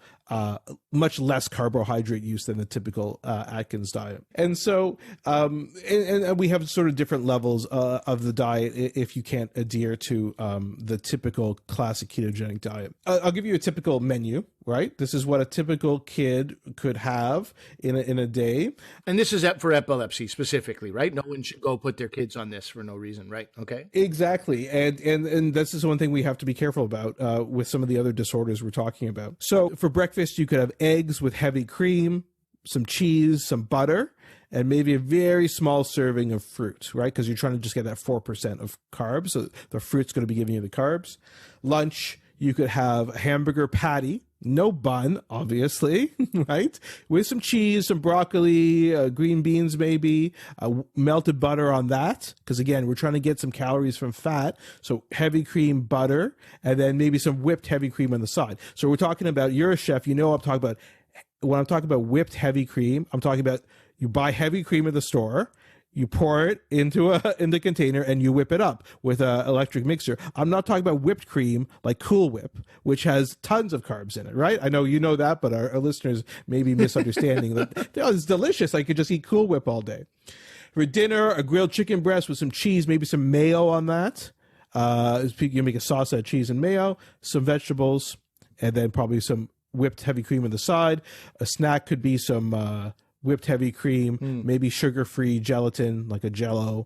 much less carbohydrate use than the typical Atkins diet. And so, and we have sort of different levels of the diet if you can't adhere to the typical classic ketogenic diet. I'll give you a typical menu, right? This is what a typical kid could have in a day. And this is for epilepsy specifically, right? No one should go put their kids on this for no reason, right? Okay. Exactly. And this is one thing we have to be careful about with some of the other disorders we're talking about. So for breakfast, you could have eggs with heavy cream, some cheese, some butter, and maybe a very small serving of fruit, right? Because you're trying to just get that 4% of carbs. So the fruit's going to be giving you the carbs. Lunch, you could have a hamburger patty, no bun, obviously, right? With some cheese, some broccoli, green beans maybe, melted butter on that. Because again, we're trying to get some calories from fat. So heavy cream, butter, and then maybe some whipped heavy cream on the side. So we're talking about, you're a chef, I'm talking about, when I'm talking about whipped heavy cream, I'm talking about you buy heavy cream at the store, You pour it into in the container and you whip it up with an electric mixer. I'm not talking about whipped cream like Cool Whip, which has tons of carbs in it, right? I know you know that, but our listeners may be misunderstanding that. Oh, it's delicious. I could just eat Cool Whip all day. For dinner, a grilled chicken breast with some cheese, maybe some mayo on that. You make a sauce out of cheese and mayo, some vegetables, and then probably some whipped heavy cream on the side. A snack could be some whipped heavy cream, maybe sugar-free gelatin, like a Jell-O,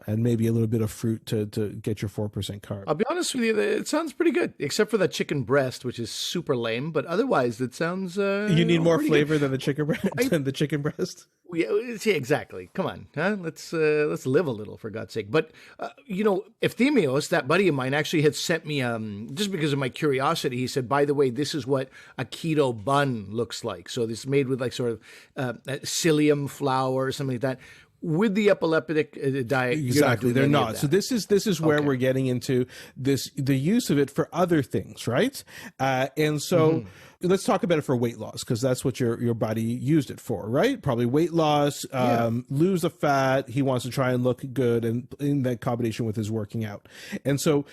and maybe a little bit of fruit to get your 4% carb. I'll be honest with you, it sounds pretty good, except for that chicken breast, which is super lame. But otherwise, it sounds you need more flavor good. than the chicken breast. Than the chicken breast. Yeah, exactly. Come on, huh? Let's live a little, for God's sake. But Ephthemios, that buddy of mine, actually had sent me just because of my curiosity. He said, by the way, this is what a keto bun looks like. So this is made with like sort of psyllium flour or something like that. With the epileptic diet, exactly, they're not. So this is where we're getting into the use of it for other things, right? And so let's talk about it for weight loss, because that's what your body used it for, right? Probably weight loss, lose the fat. He wants to try and look good, and in that combination with his working out. And so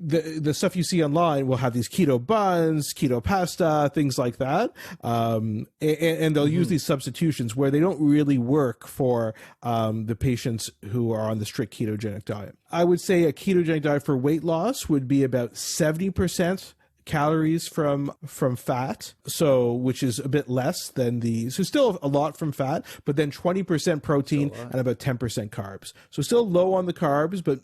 the stuff you see online will have these keto buns, keto pasta, things like that, and they'll use these substitutions where they don't really work for the patients who are on the strict ketogenic diet. I would say a ketogenic diet for weight loss would be about 70% calories from fat, so which is a bit less than so still a lot from fat, but then 20% protein and about 10% carbs. So still low on the carbs, but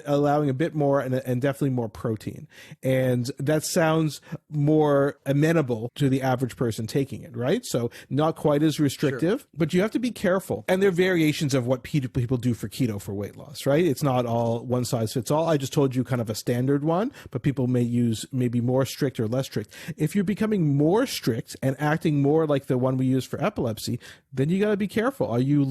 allowing a bit more and definitely more protein. And that sounds more amenable to the average person taking it, right? So not quite as restrictive, but you have to be careful. And there are variations of what people do for keto for weight loss, right? It's not all one size fits all. I just told you kind of a standard one, but people may use maybe more strict or less strict. If you're becoming more strict and acting more like the one we use for epilepsy, then you got to be careful. Are you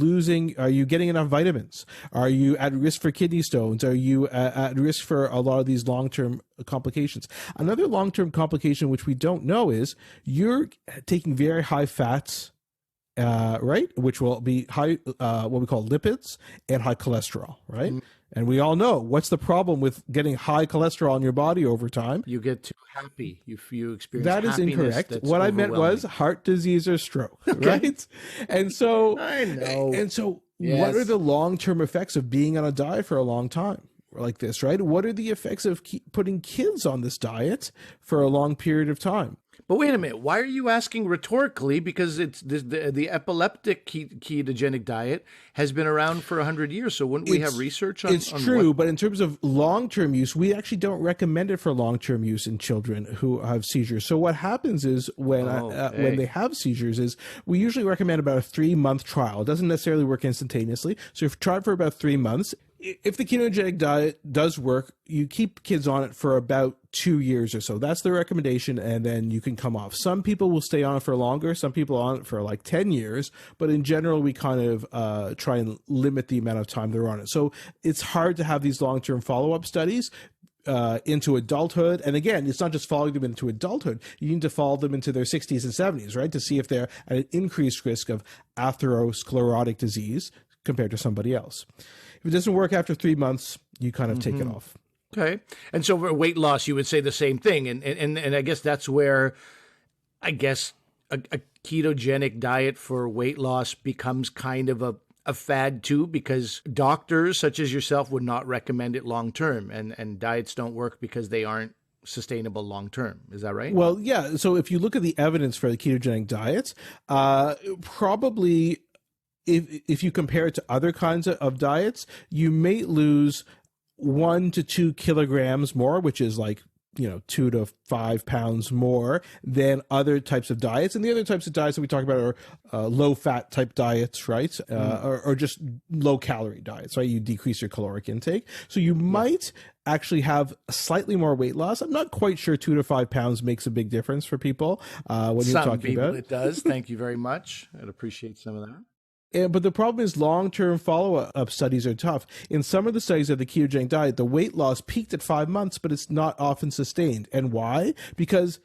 getting enough vitamins? Are you at risk for kidney stones? Are you at risk for a lot of these long-term complications? Another long-term complication, which we don't know, is you're taking very high fats, right? Which will be high, what we call lipids, and high cholesterol, right? And we all know what's the problem with getting high cholesterol in your body over time. You get too happy. You experience that is incorrect. What I meant was heart disease or stroke, right? And so I know. And so what are the long-term effects of being on a diet for a long time like this, right? What are the effects of putting kids on this diet for a long period of time? But wait a minute. Why are you asking rhetorically? Because it's the epileptic ketogenic diet has been around for 100 years. So wouldn't we have research on It's true, but in terms of long-term use, we actually don't recommend it for long-term use in children who have seizures. So what happens is when they have seizures is we usually recommend about a 3-month trial. It doesn't necessarily work instantaneously. So if you try it for about 3 months, if the ketogenic diet does work, you keep kids on it for about 2 years or so. That's the recommendation, and then you can come off. Some people will stay on it for longer. Some people are on it for like 10 years. But in general, we kind of try and limit the amount of time they're on it. So it's hard to have these long-term follow-up studies into adulthood. And again, it's not just following them into adulthood. You need to follow them into their 60s and 70s, right, to see if they're at an increased risk of atherosclerotic disease compared to somebody else. If it doesn't work after 3 months, you kind of take it off. Okay. And so for weight loss, you would say the same thing. And I guess that's where, a ketogenic diet for weight loss becomes kind of a fad too, because doctors such as yourself would not recommend it long term, and diets don't work because they aren't sustainable long term. Is that right? Well, yeah. So if you look at the evidence for the ketogenic diet, probably if you compare it to other kinds of diets, you may lose 1 to 2 kilograms more, which is like 2 to 5 pounds more than other types of diets. And the other types of diets that we talk about are low-fat type diets, right? Or just low-calorie diets, right? You decrease your caloric intake. So you might actually have slightly more weight loss. I'm not quite sure 2 to 5 pounds makes a big difference for people when you're talking about it. It does. Thank you very much. I'd appreciate some of that. But the problem is long-term follow-up studies are tough. In some of the studies of the ketogenic diet, the weight loss peaked at 5 months, but it's not often sustained. And why? Because,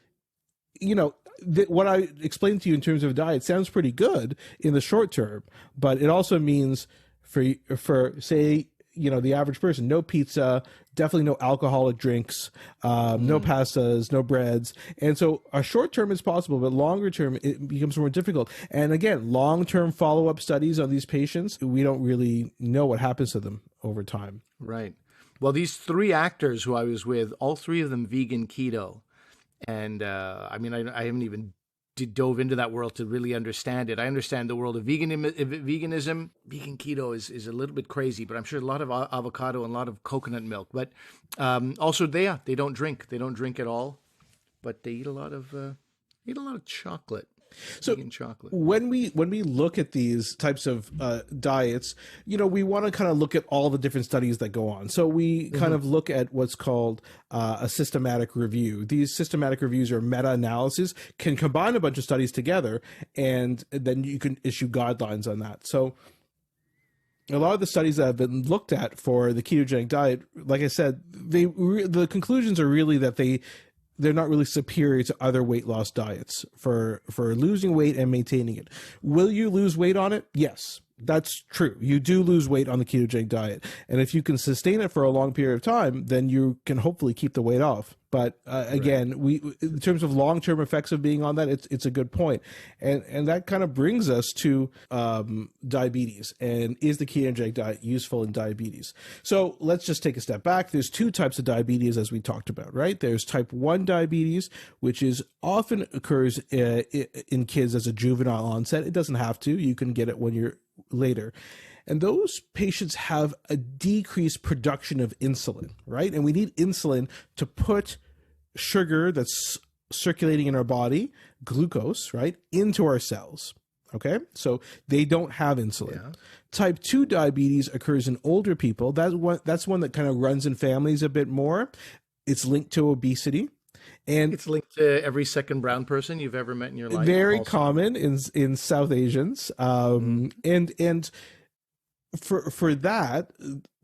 what I explained to you in terms of diet sounds pretty good in the short term, but it also means for say, the average person, no pizza, definitely no alcoholic drinks, no pastas, no breads. And so a short term is possible, but longer term, it becomes more difficult. And again, long-term follow-up studies on these patients, we don't really know what happens to them over time. Right. Well, these 3 actors who I was with, all 3 of them vegan keto. And I mean, I haven't even dove into that world to really understand it. I understand the world of veganism. Vegan keto is a little bit crazy, but I'm sure a lot of avocado and a lot of coconut milk. But also they don't drink. They don't drink at all, but they eat a lot of chocolate. So vegan chocolate. When we look at these types of diets, we want to kind of look at all the different studies that go on. So we kind of look at what's called a systematic review. These systematic reviews are meta-analysis, can combine a bunch of studies together, and then you can issue guidelines on that. So a lot of the studies that have been looked at for the ketogenic diet, like I said, the conclusions are really that they're not really superior to other weight loss diets for losing weight and maintaining it. Will you lose weight on it? Yes, that's true. You do lose weight on the ketogenic diet. And if you can sustain it for a long period of time, then you can hopefully keep the weight off. But again, in terms of long-term effects of being on that, it's a good point. And that kind of brings us to diabetes. And is the ketogenic diet useful in diabetes? So let's just take a step back. There's 2 types of diabetes, as we talked about, right? There's type 1 diabetes, which often occurs in kids as a juvenile onset. It doesn't have to. You can get it when you're later. And those patients have a decreased production of insulin, right? And we need insulin to put sugar that's circulating in our body, glucose, right, into our cells. Okay, so they don't have insulin. Yeah. Type 2 diabetes occurs in older people. That's one that kind of runs in families a bit more. It's linked to obesity. And it's linked to every second brown person you've ever met in your life. Very common in South Asians. And for that,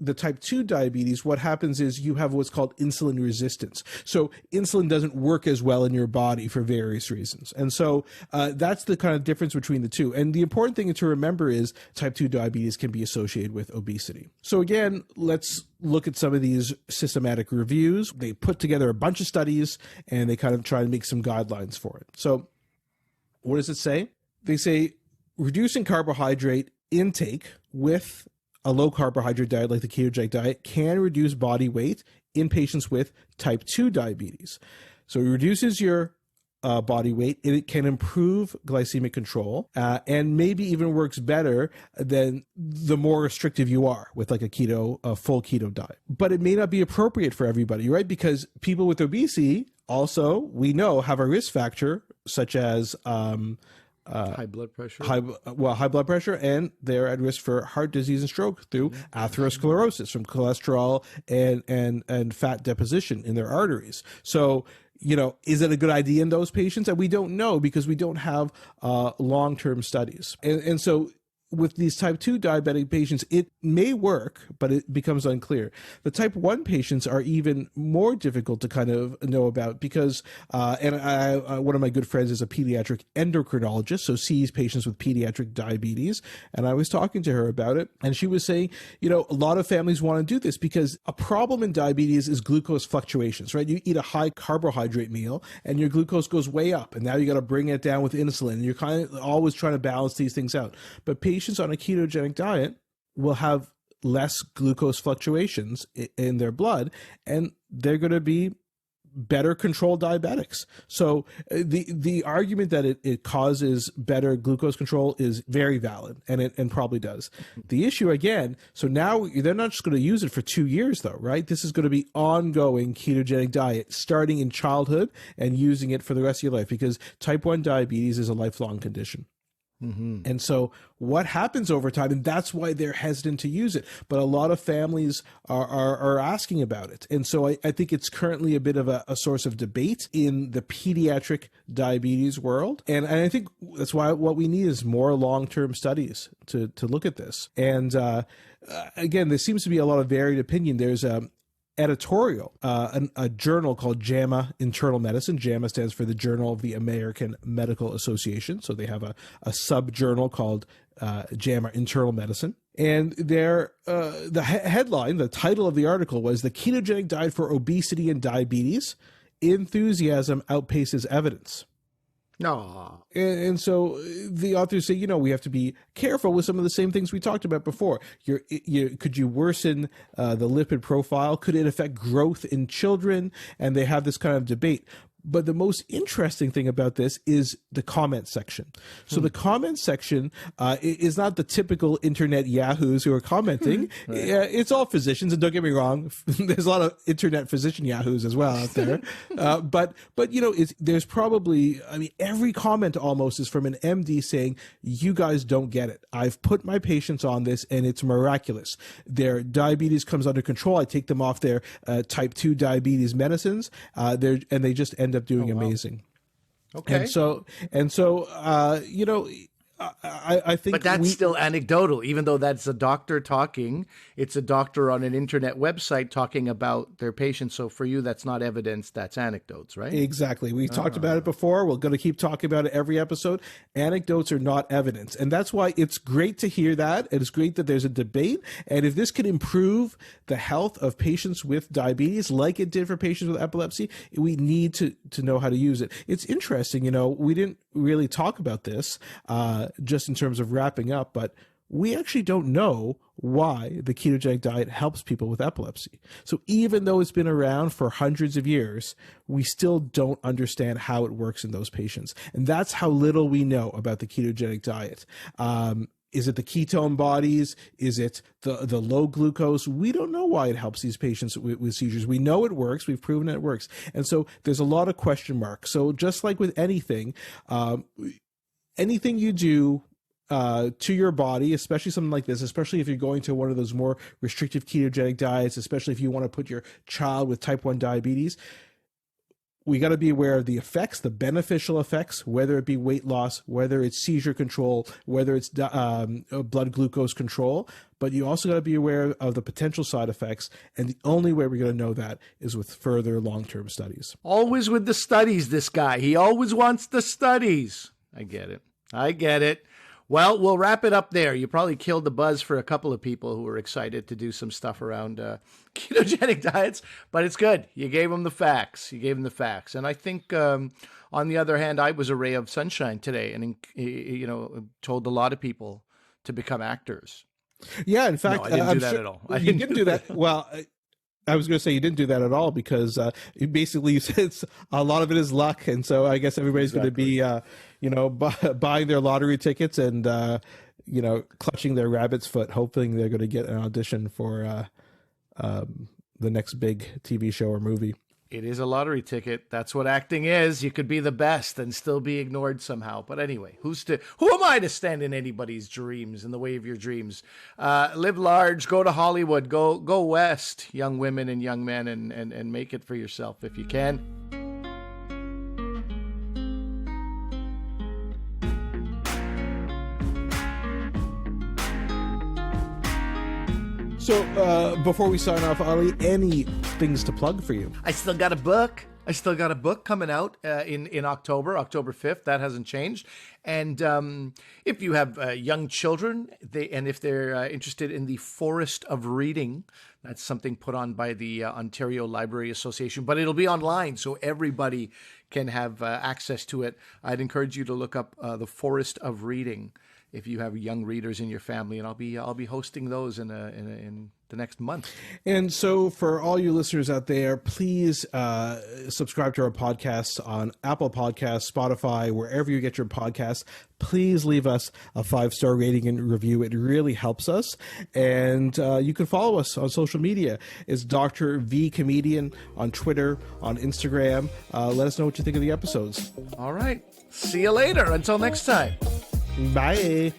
the type 2 diabetes, what happens is you have what's called insulin resistance. So insulin doesn't work as well in your body for various reasons. And so that's the kind of difference between the two. And the important thing to remember is type 2 diabetes can be associated with obesity. So again, let's look at some of these systematic reviews. They put together a bunch of studies and they kind of try to make some guidelines for it. So what does it say? They say reducing carbohydrate intake with a low carbohydrate diet like the ketogenic diet can reduce body weight in patients with type 2 diabetes. So it reduces your body weight. It can improve glycemic control and maybe even works better than the more restrictive you are with like a full keto diet. But it may not be appropriate for everybody, right? Because people with obesity also, we know, have a risk factor such as high blood pressure. High blood pressure, and they're at risk for heart disease and stroke through atherosclerosis from cholesterol and fat deposition in their arteries. So, is it a good idea in those patients? And we don't know because we don't have long-term studies. And so with these type 2 diabetic patients, it may work, but it becomes unclear. The type 1 patients are even more difficult to kind of know about because, one of my good friends is a pediatric endocrinologist, so sees patients with pediatric diabetes. And I was talking to her about it, and she was saying, a lot of families want to do this because a problem in diabetes is glucose fluctuations, right? You eat a high carbohydrate meal and your glucose goes way up, and now you got to bring it down with insulin. And you're kind of always trying to balance these things out. But patients on a ketogenic diet will have less glucose fluctuations in their blood, and they're going to be better controlled diabetics. So the argument that it causes better glucose control is very valid, and probably does. The issue again, so now they're not just going to use it for 2 years though, right? This is going to be ongoing ketogenic diet starting in childhood and using it for the rest of your life because type 1 diabetes is a lifelong condition. Mm-hmm. And so what happens over time, and that's why they're hesitant to use it, but a lot of families are asking about it. And so I think it's currently a bit of a source of debate in the pediatric diabetes world. And I think that's why what we need is more long-term studies to look at this. And again, there seems to be a lot of varied opinion. There's editorial, a journal called JAMA Internal Medicine. JAMA stands for the Journal of the American Medical Association. So they have a sub-journal called JAMA Internal Medicine. And the headline, the title of the article was "The Ketogenic Diet for Obesity and Diabetes. Enthusiasm Outpaces Evidence." No. And so the authors say, we have to be careful with some of the same things we talked about before. Could you worsen the lipid profile? Could it affect growth in children? And they have this kind of debate. But the most interesting thing about this is the comment section. So the comment section is not the typical internet yahoos who are commenting. Right. It's all physicians, and don't get me wrong, there's a lot of internet physician yahoos as well out there. But there's probably, every comment almost is from an MD saying, "You guys don't get it. I've put my patients on this, and it's miraculous. Their diabetes comes under control. I take them off their type 2 diabetes medicines, and they just end up doing amazing." Okay. And so I think, but that's still anecdotal, even though that's a doctor talking. It's a doctor on an internet website talking about their patients. So for you, that's not evidence, that's anecdotes, right? Exactly. We talked about it before. We're going to keep talking about it every episode. Anecdotes are not evidence. And that's why it's great to hear that. And it's great that there's a debate. And if this could improve the health of patients with diabetes, like it did for patients with epilepsy, we need to know how to use it. It's interesting. We didn't really talk about this just in terms of wrapping up, but we actually don't know why the ketogenic diet helps people with epilepsy. So even though it's been around for hundreds of years, we still don't understand how it works in those patients. And that's how little we know about the ketogenic diet. Is it the ketone bodies? Is it the low glucose? We don't know why it helps these patients with seizures. We know it works. We've proven it works. And so there's a lot of question marks. So just like with anything, anything you do to your body, especially something like this, especially if you're going to one of those more restrictive ketogenic diets, especially if you want to put your child with type 1 diabetes, we got to be aware of the effects, the beneficial effects, whether it be weight loss, whether it's seizure control, whether it's blood glucose control. But you also got to be aware of the potential side effects. And the only way we're going to know that is with further long-term studies. Always with the studies, this guy. He always wants the studies. I get it. Well, we'll wrap it up there. You probably killed the buzz for a couple of people who were excited to do some stuff around ketogenic diets, but it's good. You gave them the facts. And I think, on the other hand, I was a ray of sunshine today and, told a lot of people to become actors. Yeah, in fact, no, I didn't do that at all. You didn't do that. Well, I was going to say you didn't do that at all because basically you said a lot of it is luck. And so I guess everybody's going to be, buying their lottery tickets and, clutching their rabbit's foot, hoping they're going to get an audition for the next big TV show or movie. It is a lottery ticket. That's what acting is. You could be the best and still be ignored somehow. But anyway, who am I to stand in anybody's dreams, in the way of your dreams? Live large, go to Hollywood, go west, young women and young men, and make it for yourself if you can. So before we sign off, Ali, any things to plug for you? I still got a book. Coming out in October 5th. That hasn't changed. And if you have young children, if they're interested in the Forest of Reading, that's something put on by the Ontario Library Association, but it'll be online, so everybody can have access to it. I'd encourage you to look up the Forest of Reading if you have young readers in your family, and I'll be hosting those in the next month. And so for all you listeners out there, please subscribe to our podcasts on Apple Podcasts, Spotify, wherever you get your podcasts. Please leave us a 5-star rating and review. It really helps us. And you can follow us on social media. It's Dr. V Comedian on Twitter, on Instagram. Let us know what you think of the episodes. All right. See you later. Until next time. Bye.